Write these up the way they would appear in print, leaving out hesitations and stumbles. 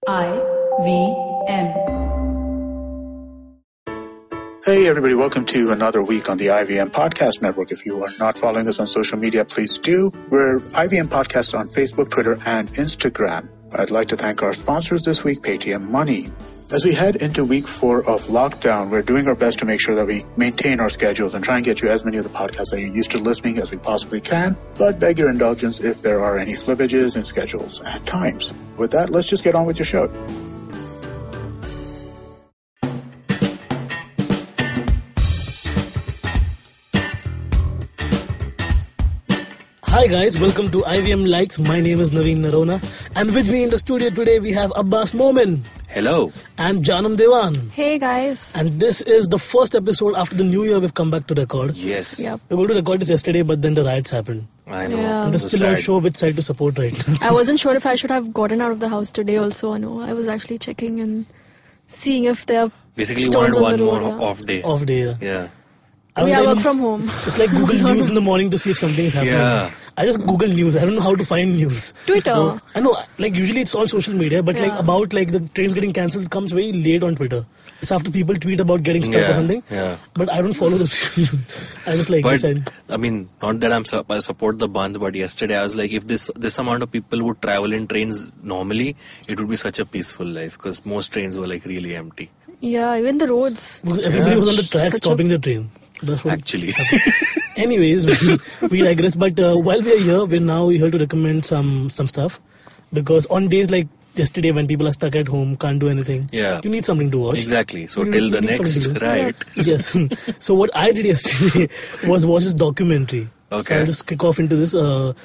IVM. Hey everybody, welcome to another week on the IVM Podcast Network. If you are not following us on social media, please do. We're IVM Podcast on Facebook, Twitter, and Instagram. I'd like to thank our sponsors this week, Paytm Money. As we head into week 4 of lockdown, we're doing our best to make sure that we maintain our schedules and try and get you as many of the podcasts that you're used to listening as we possibly can, but beg your indulgence if there are any slippages in schedules and times. With that, let's just get on with your show. Hi guys, welcome to IVM Likes. My name is Naveen Narona, and with me in the studio today we have Abbas Momin. Hello. And Janam Devan. Hey guys. And this is the first episode after the new year we've come back to record. Yes. Yep. We were going to record this yesterday, but then the riots happened. I know. Yeah. And we're still not sure which side to support right now. I wasn't sure if I should have gotten out of the house today also. I was actually checking and seeing if there are Basically, you stones wanted on one the road, more yeah. off day. Off day, yeah. Yeah. I work from home. It's like Google News in the morning to see if something is happening. Yeah. I just Google News. I don't know how to find news. Twitter. No, I know, like usually it's all social media, but like Yeah. about like the trains getting cancelled, it comes very late on Twitter. It's after people tweet about getting stuck or something. Yeah. But I don't follow the people. I just like But, decide. I mean, not that I support the Bandh, but yesterday I was like, if this amount of people would travel in trains normally, it would be such a peaceful life because most trains were like really empty. Yeah, even the roads. Because everybody was on the track Such a- stopping the train. That's what Actually. Anyways, we digress. But while we are here, we're now here to recommend some stuff. Because on days like yesterday when people are stuck at home, can't do anything, Yeah. you need something to watch. Exactly. So You till the need next, something to do. right? Yes. So what I did yesterday was watch this documentary. So Okay. I'll just kick off into this. The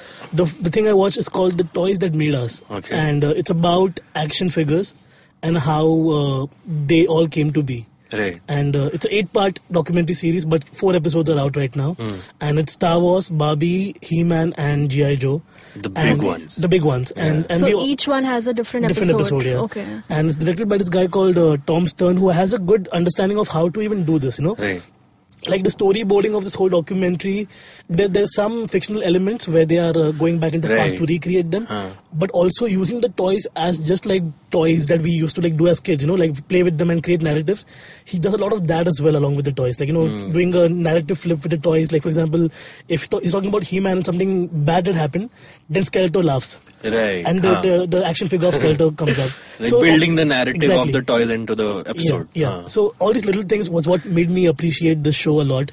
thing I watched is called The Toys That Made Us. Okay. And it's about action figures and how they all came to be. Right. And it's an 8-part documentary series, but 4 episodes are out right now. And it's Star Wars, Barbie, He-Man, and G.I. Joe. The big And ones. The big ones. And So we, each one has a different episode, yeah. Okay. And it's directed by this guy called Tom Stern, who has a good understanding of how to even do this, you know. Right. Like the storyboarding of this whole documentary, there's some fictional elements where they are going back into past Right. to recreate them, but also using the toys as just like toys that we used to like do as kids, you know, like play with them and create narratives. He does a lot of that as well along with the toys, like, you know, doing a narrative flip with the toys. Like, for example, if he's talking about He-Man and something bad had happened, then Skeletor laughs. Right. And the action figure of Skeletor comes up. Like building the narrative exactly. of the toys into the episode. Yeah. So all these little things was what made me appreciate this show a lot.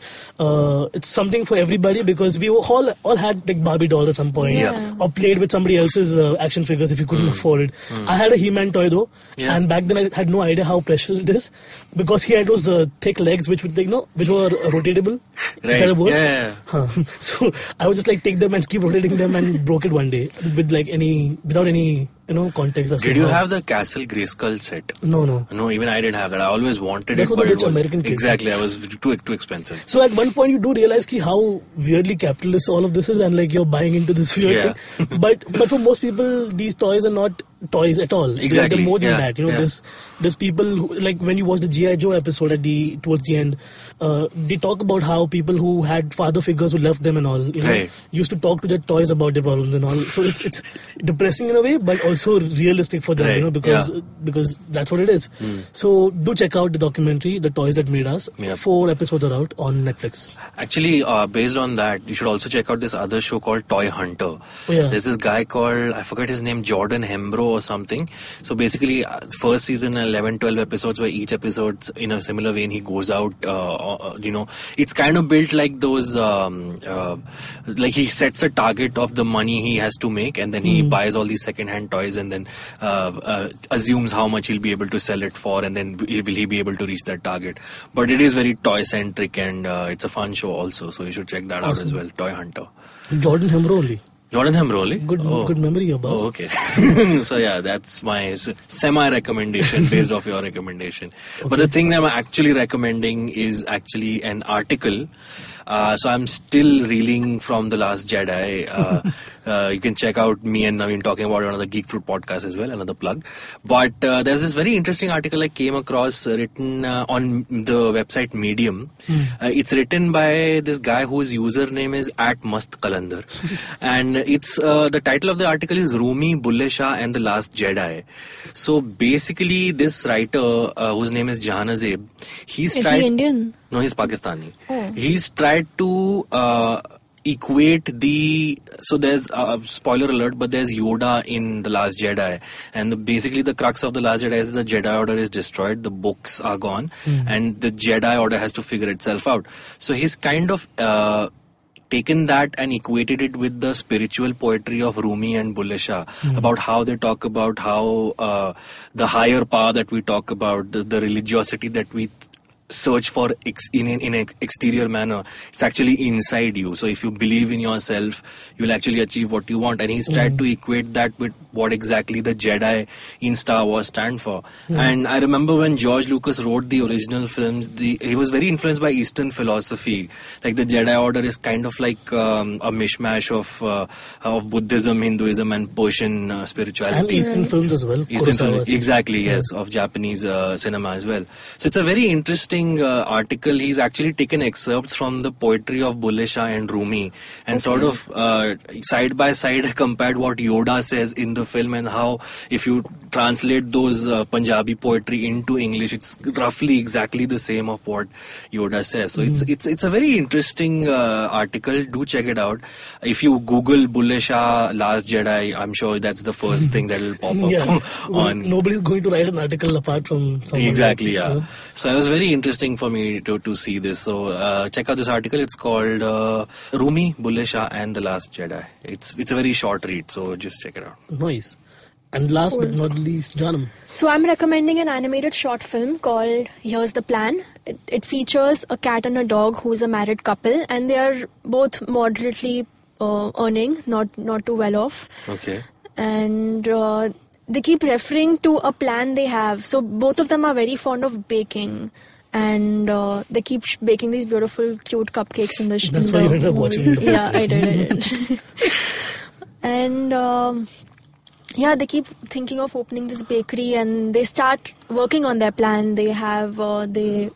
It's something for everybody because we all had like Barbie dolls at some point, Yeah. or played with somebody else's action figures if you couldn't afford it. I had a He-Man toy though, Yeah. and back then I had no idea how precious it is because he had those thick legs which were rotatable. Is Right. that a word? Yeah. So I would just like take them and keep rotating them and broke it one day without any context. As to Did you how. have the Castle Grayskull set? No. No, even I didn't have that. I always wanted That's it, what but the it rich was American kids exactly. I was too expensive. So at one point you do realize how weirdly capitalist all of this is, and like you're buying into this weird Yeah. thing. But for most people, these toys are not toys at all. Exactly. They're more than Yeah. that. You know, Yeah. there's people who, like when you watch the G.I. Joe episode towards the end, they talk about how people who had father figures who left them and all, Right. used to talk to their toys about their problems and all. So it's depressing in a way, but also realistic for them, Right. because that's what it is. So do check out the documentary, The Toys That Made Us. Yep. 4 episodes are out on Netflix. Actually, based on that, you should also check out this other show called Toy Hunter. Oh, yeah. There's this guy called, I forget his name, Jordan Hembro or something. So basically, first season, 11, 12 episodes, where each episode's in a similar vein. He goes out, it's kind of built like those, like he sets a target of the money he has to make, and then he buys all these second-hand toys and then assumes how much he'll be able to sell it for, and then will he be able to reach that target. But it is very toy-centric, and it's a fun show also, so you should check that out as well, Toy Hunter. Jordan Hembro only. Jordan Hemroli? Good memory, your boss. Oh, okay. So yeah, that's my semi-recommendation based off your recommendation. Okay. But the thing that I'm actually recommending is actually an article. So I'm still reeling from The Last Jedi. You can check out me and Naveen talking about it on the Geek Fruit podcast as well, another plug. But there's this very interesting article I came across written on the website Medium. It's written by this guy whose username is @mastqalandar. And it's the title of the article is Rumi, Bulle Shah and the Last Jedi. So basically this writer, whose name is Jahanazeb, Is he Indian? No, he's Pakistani. Oh. He's tried to equate so there's spoiler alert, but there's Yoda in The Last Jedi, and basically the crux of The Last Jedi is the Jedi Order is destroyed, the books are gone, and the Jedi Order has to figure itself out. So he's kind of taken that and equated it with the spiritual poetry of Rumi and Bulle Shah, about how they talk about how the higher power that we talk about, the religiosity that we search for in an exterior manner, it's actually inside you. So if you believe in yourself, you'll actually achieve what you want. And he's tried to equate that with what exactly the Jedi in Star Wars stand for. And I remember when George Lucas wrote the original films, he was very influenced by Eastern philosophy. Like the Jedi Order is kind of like a mishmash of Buddhism, Hinduism and Persian spirituality. And Eastern films as well. Eastern Kurosawa. film, exactly, yes, of Japanese cinema as well. So it's a very interesting article. He's actually taken excerpts from the poetry of Bulle Shah and Rumi and sort of side by side compared what Yoda says in the film and how if you translate those Punjabi poetry into English, it's roughly exactly the same of what Yoda says. So it's a very interesting article. Do check it out. If you Google Bulle Shah Last Jedi, I'm sure that's the first thing that will pop up on. Nobody's going to write an article apart from someone. Exactly, like, yeah. So it was very interesting for me to see this. So check out this article. It's called Rumi, Bulle Shah and the Last Jedi. It's a very short read, so just check it out. Nice. And last but not least, Janam. So I'm recommending an animated short film called Here's the Plan. It features a cat and a dog who's a married couple, and they are both moderately earning, not too well off. Okay. And they keep referring to a plan they have. So both of them are very fond of baking. And they keep baking these beautiful, cute cupcakes in the That's why you ended up watching it. Yeah, I did. And yeah, they keep thinking of opening this bakery, and they start working on their plan. They have one day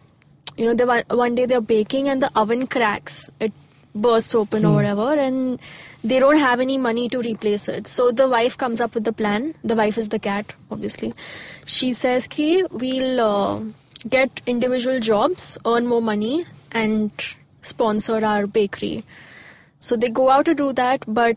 they're baking, and the oven cracks. It bursts open or whatever, and they don't have any money to replace it. So the wife comes up with the plan. The wife is the cat, obviously. She says, "Ki we'll get individual jobs, earn more money, and sponsor our bakery." So they go out to do that, but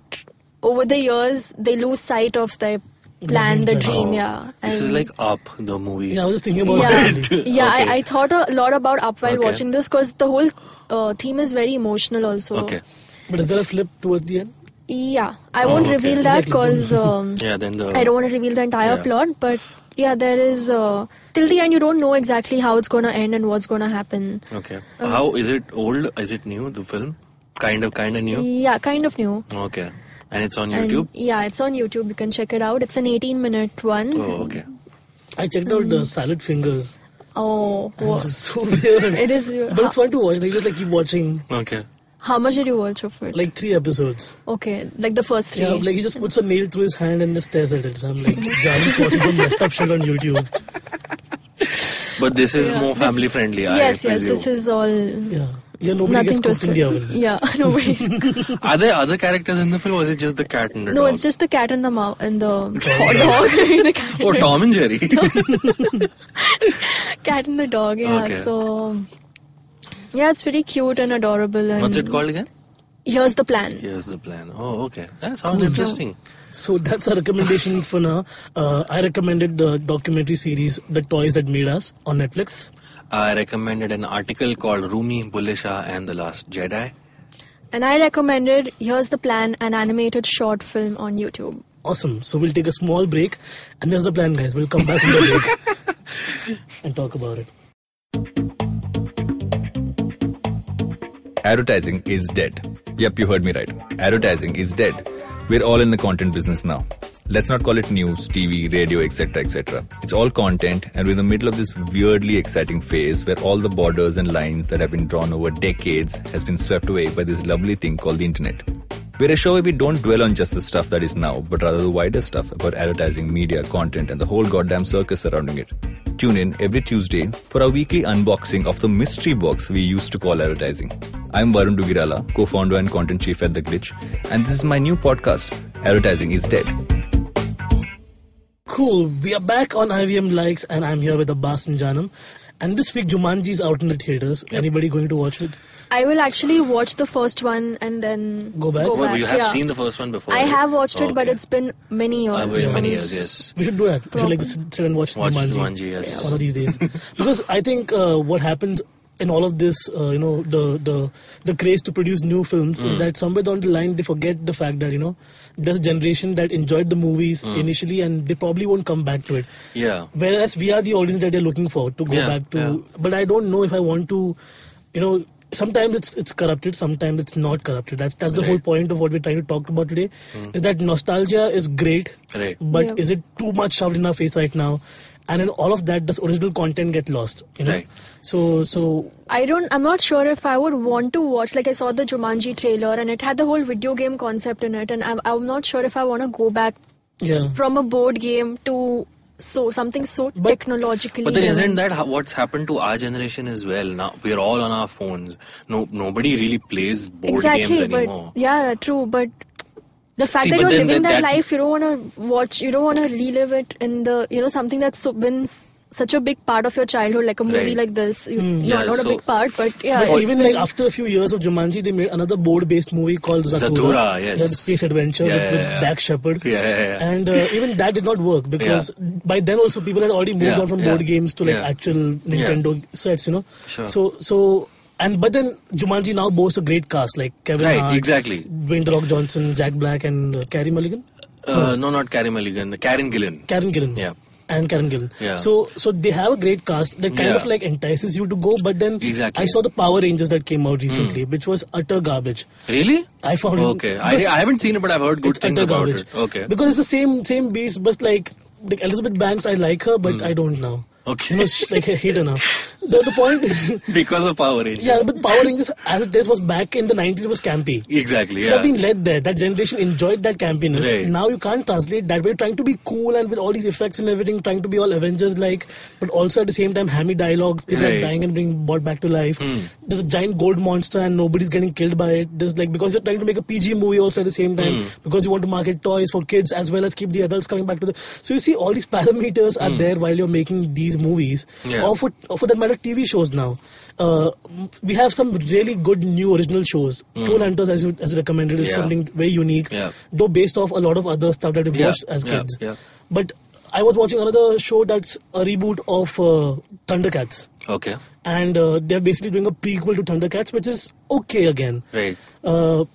over the years they lose sight of their plan, the dream. Yeah, this is like Up, the movie. Yeah, I was just thinking about it. Yeah, Okay. I thought a lot about Up while Okay. watching this, because the whole theme is very emotional also. Okay. But is there a flip towards the end? Yeah, I won't okay. reveal that because Yeah, then I don't want to reveal the entire Yeah. plot, but yeah, there is till the end you don't know exactly how it's going to end and what's going to happen. Okay. How is it old? Is it new, the film? Kind of new? Yeah, kind of new. Okay. And it's on And YouTube? yeah, it's on YouTube. You can check it out. It's an 18-minute one. Oh, okay. I checked out the Salad Fingers. Oh, And it was so weird. it is. But it's fun to watch. Like, just like keep watching Okay. How much did you watch of it? like 3 episodes. Okay, like the first 3. Yeah, like he just puts a nail through his hand and just stares at it. So I'm like, Janam's watching some messed up shit on YouTube. But this is Yeah, more this- family friendly, Yes, I yes, presume. this is all Yeah, nobody nothing gets cooked in the twisted. oven. Yeah, nobody. Are there other characters in the film, or is it just the cat and the No, dog? it's just the cat and the and the dog. The cat, Oh, Tom and Jerry. cat and the dog. Yeah, Okay. so yeah, it's pretty cute and adorable. And What's it called again? Here's the plan. Here's the plan. Oh, okay. That sounds interesting. So that's our recommendations for now. I recommended the documentary series The Toys That Made Us on Netflix. I recommended an article called Rumi, Bulle Shah and the Last Jedi. And I recommended Here's the Plan, an animated short film on YouTube. Awesome. So we'll take a small break. And there's the plan, guys. We'll come back from the break and talk about it. Advertising is dead. Yep, you heard me right. Advertising is dead. We're all in the content business now. Let's not call it news, TV, radio, etc., etc. It's all content, and we're in the middle of this weirdly exciting phase where all the borders and lines that have been drawn over decades has been swept away by this lovely thing called the internet. We're a show where we don't dwell on just the stuff that is now, but rather the wider stuff about advertising, media, content, and the whole goddamn circus surrounding it. Tune in every Tuesday for our weekly unboxing of the mystery box we used to call advertising. I'm Varun Dugirala, co-founder and content chief at The Glitch, and this is my new podcast, Advertising is Dead. Cool. We are back on IVM Likes, and I'm here with Abbas and Janam. And this week, Jumanji is out in the theaters. Yep. Anybody going to watch it? I will actually watch the first one and then Go back? Well, you have yeah. seen the first one before? I right? have watched it, but Okay. it's been many years. Many years, yes. We should do that. We should Proper. sit and watch Jumanji. Jumanji, yes. One of these days. Because I think what happens in all of this, the craze to produce new films is that somewhere down the line they forget the fact that, there's a generation that enjoyed the movies initially and they probably won't come back to it. Yeah. Whereas we are the audience that they're looking for to go back to. Yeah. But I don't know if I want to, sometimes it's corrupted, sometimes it's not corrupted. That's the Right. whole point of what we're trying to talk about today. Is that nostalgia is great, Right. but Yeah. is it too much shoved in our face right now? And in all of that, does original content get lost? Right. So I'm not sure if I would want to watch, like I saw the Jumanji trailer and it had the whole video game concept in it, and I'm not sure if I want to go back yeah. from a board game to something so technologically But then driven. isn't that what's happened to our generation as well? Now we're all on our phones. Nobody really plays board games anymore. But yeah, true. But the fact See, that but you're then living that that- life, you don't want to watch, you don't want to relive it in the, something that's been such a big part of your childhood, like a movie Right. like this. Yeah, not a so- big part, but yeah. But it's even been- like after a few years of Jumanji, they made another board-based movie called Zathura. Zathura, yes. The space adventure Yeah, with yeah. Dax Shepard. Yeah. And even that did not work because by then also people had already moved Yeah, on from yeah, board games to like yeah. actual Nintendo sets, Sure. But then Jumanji now boasts a great cast like Kevin Right, Hart, exactly. Dwayne The Rock Johnson, Jack Black, and Carey Mulligan. No, not Carey Mulligan. Karen Gillan. Karen Gillan. Yeah. And Karen Gillan. Yeah. So they have a great cast that kind Yeah. of like entices you to go. But then Exactly. I saw the Power Rangers that came out recently, which was utter garbage. Really? I found Okay. I because haven't seen it, but I've heard good it's things utter about garbage. it. Okay. Because it's the same beats, but like Elizabeth Banks, I like her, but I don't now. Okay. Like I hate her now. The point is, Because of Power Rangers. yeah, but Power Rangers as it is was back in the 90s, it was campy. Exactly, Should yeah. have been led there. That generation enjoyed that campiness. Right. Now you can't translate that. We're trying to be cool and with all these effects and everything, trying to be all Avengers-like, but also at the same time hammy dialogues. People are Right. dying and being brought back to life. There's a giant gold monster and nobody's getting killed by it. There's because you're trying to make a PG movie also at the same time because you want to market toys for kids as well as keep the adults coming back to the. So you see all these parameters are there while you're making these movies. Yeah. Or for that matter, TV shows now. We have some really good new original shows. Troll Hunters, as you recommended, is Yeah. something very unique. Yeah. Though based off a lot of other stuff that we've Yeah. watched as Yeah. kids. Yeah. But I was watching another show that's a reboot of Thundercats. Okay. And they're basically doing a prequel to Thundercats, which is okay again. Right. And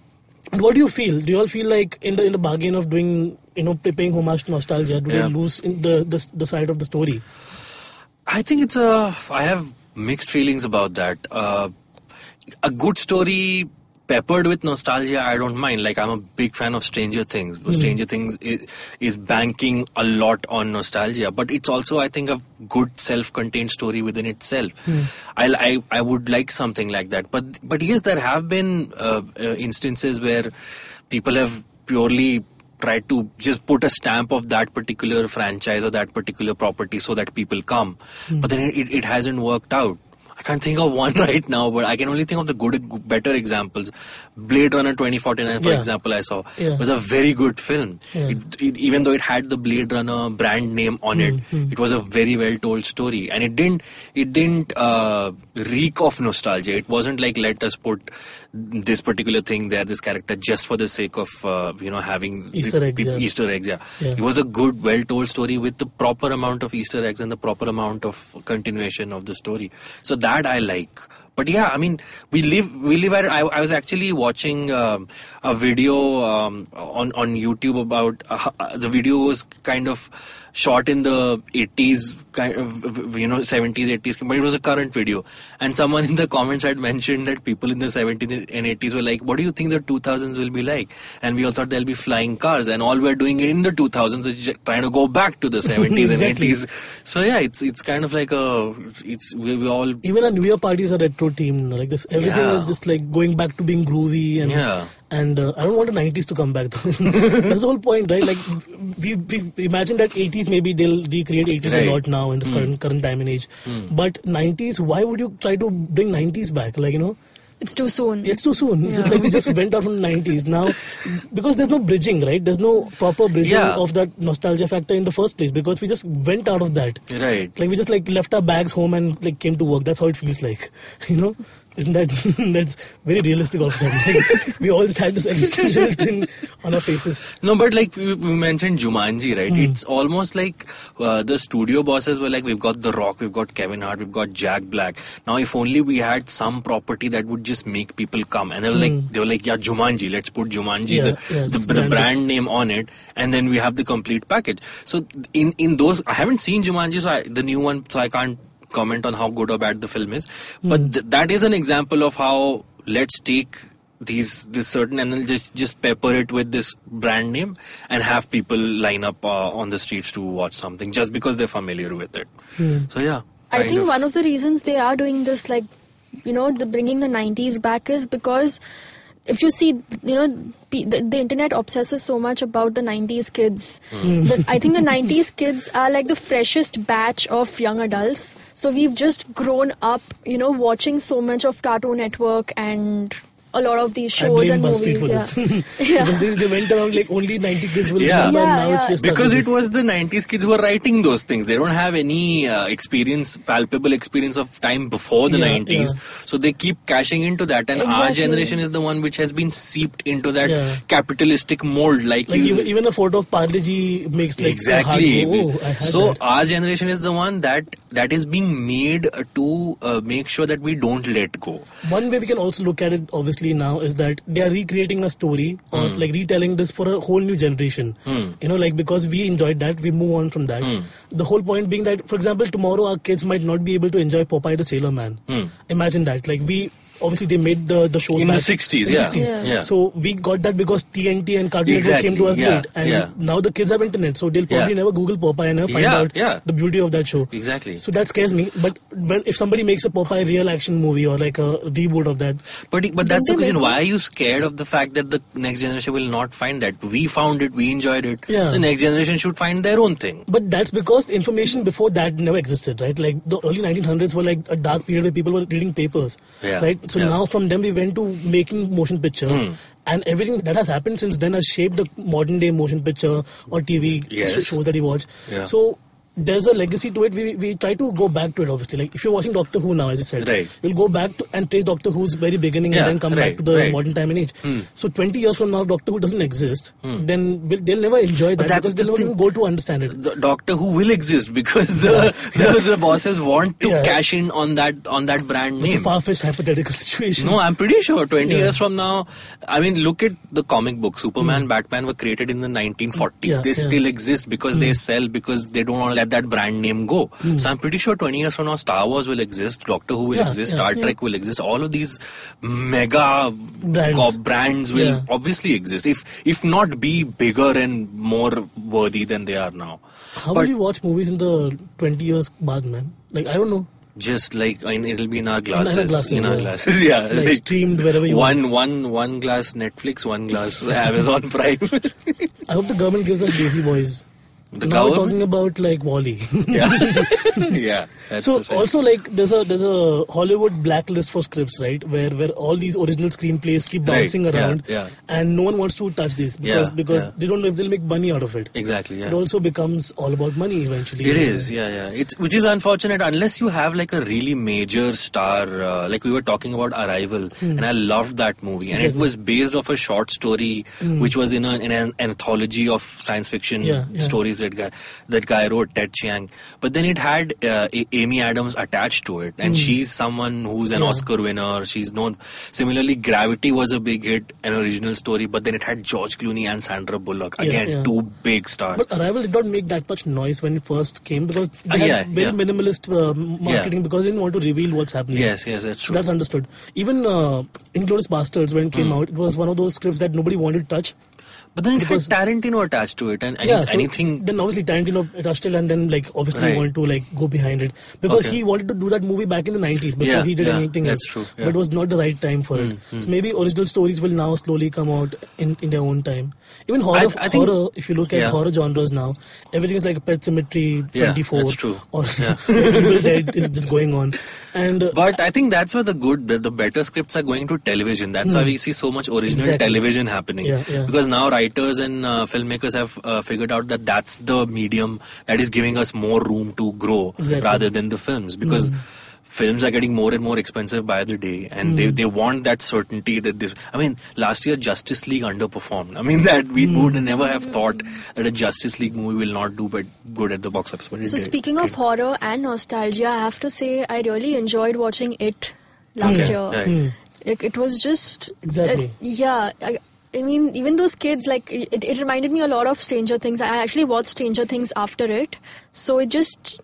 what do you feel? Do you all feel like in the bargain of doing, paying homage to nostalgia, do Yeah. they lose in the side of the story? I think I have mixed feelings about that. A good story peppered with nostalgia, I don't mind. Like, I'm a big fan of Stranger Things. But Stranger Things is banking a lot on nostalgia. But it's also, I think, a good self-contained story within itself. I would like something like that. But yes, there have been instances where people have purely tried to just put a stamp of that particular franchise or that particular property so that people come. But then it hasn't worked out. I can't think of one right now, but I can only think of the better examples. Blade Runner 2049, for Yeah. example, I saw. Yeah. Was a very good film. Yeah. Even though it had the Blade Runner brand name on it, it was a very well told story, and it didn't reek of nostalgia. It wasn't like, let us put this particular thing there, this character, just for the sake of having Easter eggs, yeah. Easter eggs. Yeah. Yeah. It was a good, well told story with the proper amount of Easter eggs and the proper amount of continuation of the story. So that I like. But yeah, I mean, we live at. I was actually watching a video on YouTube about the video was kind of shot in the 80s, 70s, 80s, but it was a current video. And someone in the comments had mentioned that people in the 70s and 80s were like, what do you think the 2000s will be like? And we all thought there'll be flying cars, and all we're doing in the 2000s is just trying to go back to the 70s Exactly. and 80s. So yeah, it's kind of like we all. Even our New Year parties are retro themed. Like this, everything Yeah. is just like going back to being groovy and Yeah. And I don't want the 90s to come back. That's the whole point, right? Like we imagine that 80s maybe they'll recreate 80s a lot now in this current time and age. But 90s, why would you try to bring 90s back? Like, It's too soon. it's too soon. It's just like we just went out from the 90s now, because there's no bridging, right? There's no proper bridging of that nostalgia factor in the first place, because we just went out of that. Right. Like we just like left our bags home and like came to work. That's how it feels like, Isn't that that's very realistic also? Like, we all just had this existential thing on our faces. No, but like we mentioned Jumanji, right? It's almost like the studio bosses were like, we've got The Rock, we've got Kevin Hart, we've got Jack Black. Now, if only we had some property that would just make people come. And they were like, yeah, Jumanji, let's put Jumanji, the brand name on it, and then we have the complete package. So in those, I haven't seen Jumanji, the new one, so I can't comment on how good or bad the film is. But that is an example of how let's take this certain and then just pepper it with this brand name and have people line up on the streets to watch something just because they're familiar with it. So yeah. I think one of the reasons they are doing this, like, the bringing the 90s back is because if you see, the internet obsesses so much about the 90s kids. I think the 90s kids are like the freshest batch of young adults. So we've just grown up, watching so much of Cartoon Network and a lot of these shows and BuzzFeed movies. for this. Because they went around like only 90 kids will remember, and now it's just because it was the 90s kids who were writing those things. They don't have any palpable experience of time before the 90s. So they keep cashing into that. And our generation is the one which has been seeped into that capitalistic mold. Like even a photo of Parle-G makes like exactly. So our generation is the one that is being made to make sure that we don't let go. One way we can also look at it, obviously, now is that they are recreating a story or like retelling this for a whole new generation. Because we enjoyed that, we move on from that. The whole point being that, for example, tomorrow our kids might not be able to enjoy Popeye the Sailor Man. Imagine that. Like obviously they made the show in back the 60s. Yeah. So we got that because TNT and Cartoon Network came to us late, and now the kids have internet, so they'll probably never Google Popeye and never find out the beauty of that show. Exactly. So that scares me. But if somebody makes a Popeye real action movie or like a reboot of that, but that's the question. Why are you scared of the fact that the next generation will not find that? We found it, we enjoyed it. The next generation should find their own thing. But that's because information before that never existed, right? Like the early 1900s were like a dark period where people were reading papers, right? So now from them we went to making motion picture, and everything that has happened since then has shaped the modern day motion picture or TV shows that we watch. So there's a legacy to it. We try to go back to it, obviously. Like if you're watching Doctor Who now, as you said, you'll go back to and trace Doctor Who's very beginning and then come back to the modern time and age. So 20 years from now, Doctor Who doesn't exist, then they'll never enjoy that because they'll not even go to understand it. The Doctor Who will exist because the bosses want to cash in on that brand name. It's a far-fetched hypothetical situation. No, I'm pretty sure 20 years from now, I mean, look at the comic book. Superman, Batman were created in the 1940s. They still exist because they sell, because they don't want to let that brand name go. So I'm pretty sure 20 years from now, Star Wars will exist, Doctor Who will exist, Star Trek will exist. All of these mega brands will obviously exist, if not be bigger and more worthy than they are now. How will you watch movies in the 20 years baad, man? Like, I don't know. Just like it'll be in our glasses. In our glasses, yeah. Like streamed wherever you want. One glass Netflix, one glass Amazon Prime. I hope the government gives us Lazy Boys. Now we're talking about like WALL-E. Yeah. So also like there's a Hollywood blacklist for scripts, right? Where all these original screenplays keep bouncing around, and no one wants to touch this because they don't know if they'll make money out of it. Exactly. Yeah. It also becomes all about money eventually. It is. Yeah. Which is unfortunate unless you have like a really major star. Like we were talking about Arrival, and I loved that movie, and it was based off a short story which was in an anthology of science fiction stories that guy wrote, Ted Chiang. But then it had Amy Adams attached to it, and she's someone who's an Oscar winner. She's known. Similarly, Gravity was a big hit, an original story, but then it had George Clooney and Sandra Bullock. Again, two big stars. But Arrival did not make that much noise when it first came because they had very minimalist marketing because they didn't want to reveal what's happening. Yes, that's true. That's understood. Even Inglourious Basterds, when it came out, it was one of those scripts that nobody wanted to touch. But then it Because- had Tarantino attached to it, and so anything. Then obviously Tarantino touched it, and then like obviously Right. he wanted to like go behind it because Okay. he wanted to do that movie back in the 90s before Yeah, he did yeah, anything that's else. true, yeah. But it was not the right time for it. So maybe original stories will now slowly come out in their own time. Even horror, I think- horror. If you look at Yeah. horror genres now, everything is like Pet Sematary Yeah, 24 that's true. or Yeah. Evil Dead is just going on, and But I think that's where the better scripts are going to television. That's why we see so much original Exactly. television happening. Yeah, yeah. Because now writers and filmmakers have figured out that that's the medium that is giving us more room to grow Exactly. rather than the films. Because films are getting more and more expensive by the day, and they want that certainty that this. I mean, last year Justice League underperformed. I mean, that we would never have thought that a Justice League movie will not do but good at the box office. But it So did. speaking of horror and nostalgia, I have to say I really enjoyed watching It last Okay, year. right. It was just Exactly. yeah. I mean, even those kids, like it reminded me a lot of Stranger Things. I actually watched Stranger Things after it, so it's just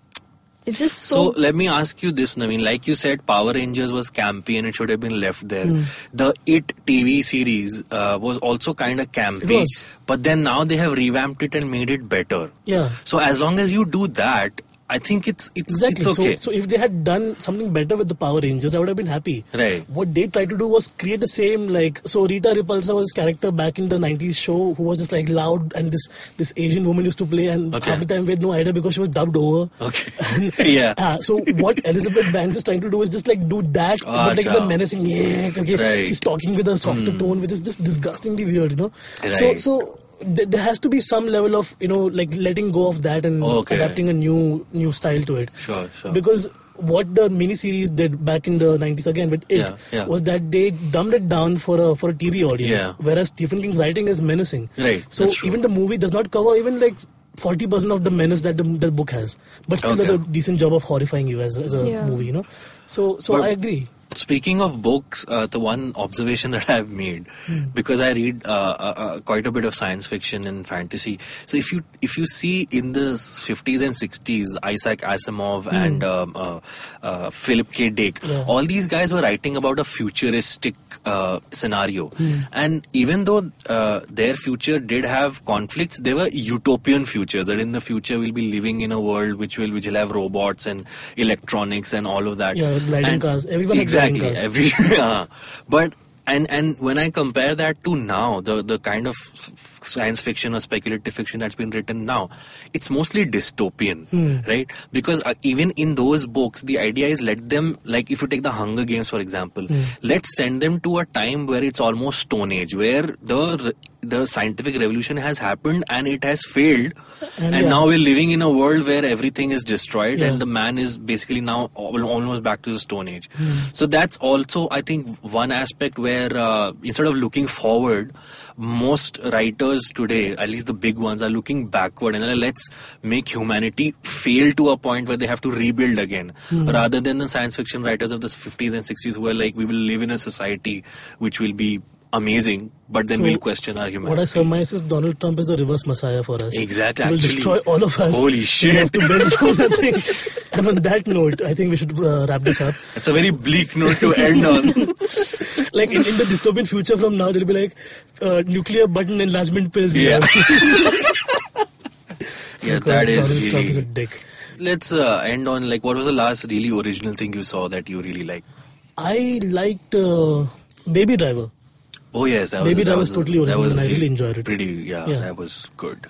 So let me ask you this, Naveen. Like you said, Power Rangers was campy and it should have been left there. The It TV series was also kind of It campy, was. but then now they have revamped it and made it better. yeah. So as long as you do that, I think it's Exactly. it's okay. So if they had done something better with the Power Rangers, I would have been happy. Right. What they tried to do was create the same so Rita Repulsa was character back in the 90s show who was just like loud, and this Asian woman used to play, and Okay. half the time we had no idea because she was dubbed over. Okay. And, Yeah. so what Elizabeth Banks is trying to do is just like do that, but like Acha. the menacing. Yeah. Okay. Right. She's talking with a softer tone, which is just disgustingly weird. Right. So. There has to be some level of like letting go of that and Okay. adapting a new style to it. Sure. Because what the miniseries did back in the 90s again with it Yeah. was that they dumbed it down for a TV audience, Yeah. whereas Stephen King's writing is menacing. Right, So that's true. even the movie does not cover even like 40% of the menace that the book has, but still does a Okay. decent job of horrifying you as a Yeah. movie. So But- I agree. Speaking of books, the one observation that I've made, because I read quite a bit of science fiction and fantasy. So if you see in the 50s and 60s, Isaac Asimov and Philip K. Dick, Yeah. all these guys were writing about a futuristic scenario. And even though their future did have conflicts, they were utopian futures. That in the future we'll be living in a world which will have robots and electronics and all of that. Yeah, gliding And- cars. Everyone has exactly. gliding cars. But and when I compare that to now, the kind of science fiction or speculative fiction that's been written now, it's mostly dystopian, right? Because even in those books, the idea is let them, like if you take the Hunger Games for example, let's send them to a time where it's almost Stone Age, where the scientific revolution has happened and it has failed, and yeah. now we're living in a world where everything is destroyed Yeah. and the man is basically now almost back to the Stone Age. So that's also, I think, one aspect where instead of looking forward, most writers today, at least the big ones, are looking backward and let's make humanity fail to a point where they have to rebuild again, rather than the science fiction writers of the 50s and 60s who were like, we will live in a society which will be amazing, but then So, we'll question our humanity. What I surmise is Donald Trump is the reverse messiah for us. Exactly, He will actually. destroy all of us. Holy We shit. have to build from nothing. And on that note, I think we should wrap this up. It's a very bleak note to end on. Like in the dystopian future from now, there'll be like nuclear button enlargement pills. Yeah. Because that is Donald Trump is a really. dick. Let's end on like, what was the last really original thing you saw that you really liked? I liked Baby Driver. Oh yes, Maybe that was totally original and I really enjoyed it. Pretty, Yeah. that was good.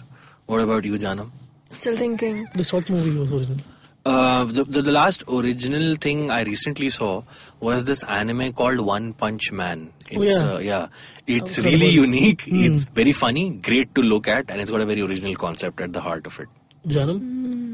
What about you, Janam? Still thinking. The short movie was original. The last original thing I recently saw was this anime called One Punch Man. It's, it's I've really heard about it. unique. It's very funny, great to look at, and it's got a very original concept at the heart of it. Janam?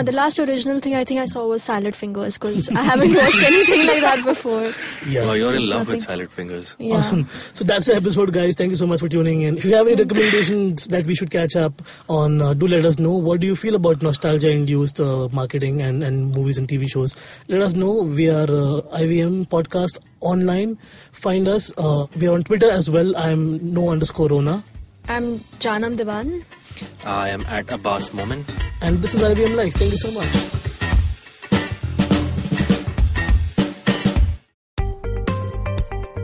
The last original thing I think I saw was Salad Fingers, because I haven't watched anything like that before. Yeah. Oh, you're in It's love with nothing. Salad Fingers. Yeah. Awesome. So that's the episode, guys. Thank you so much for tuning in. If you have any recommendations that we should catch up on, do let us know. What do you feel about nostalgia-induced marketing and movies and TV shows? Let us know. We are IVM Podcast online. Find us. We are on Twitter as well. I'm no_Rona. I'm Janam Devan. I am at Abbas Moment. And this is IVM Likes. Thank you so much.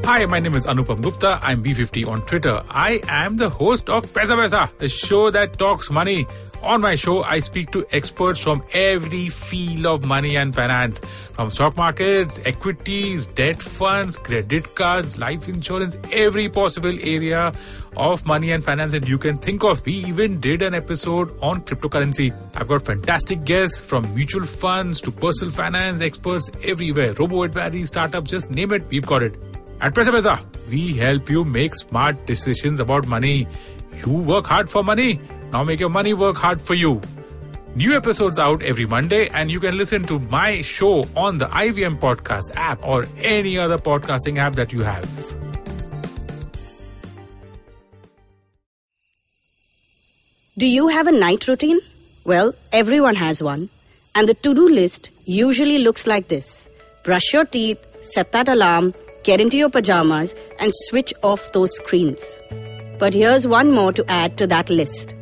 Hi, my name is Anupam Gupta. I'm B50 on Twitter. I am the host of Paisa Vaisa, the show that talks money. On my show, I speak to experts from every field of money and finance, from stock markets, equities, debt funds, credit cards, life insurance, every possible area of money and finance that you can think of. We even did an episode on cryptocurrency. I've got fantastic guests from mutual funds to personal finance experts everywhere. Robo-advisory, startups, just name it, we've got it. At Paisa Vaisa, we help you make smart decisions about money. You work hard for money. Now make your money work hard for you. New episodes out every Monday, and you can listen to my show on the IVM Podcast app or any other podcasting app that you have. Do you have a night routine? Well, everyone has one. And the to-do list usually looks like this. Brush your teeth, set that alarm, get into your pajamas, and switch off those screens. But here's one more to add to that list.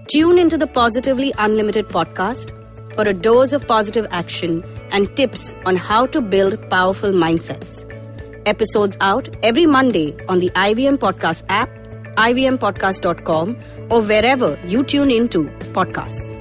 Tune into the Positively Unlimited podcast for a dose of positive action and tips on how to build powerful mindsets. Episodes out every Monday on the IVM Podcast app, ivmpodcast.com, or wherever you tune into podcasts.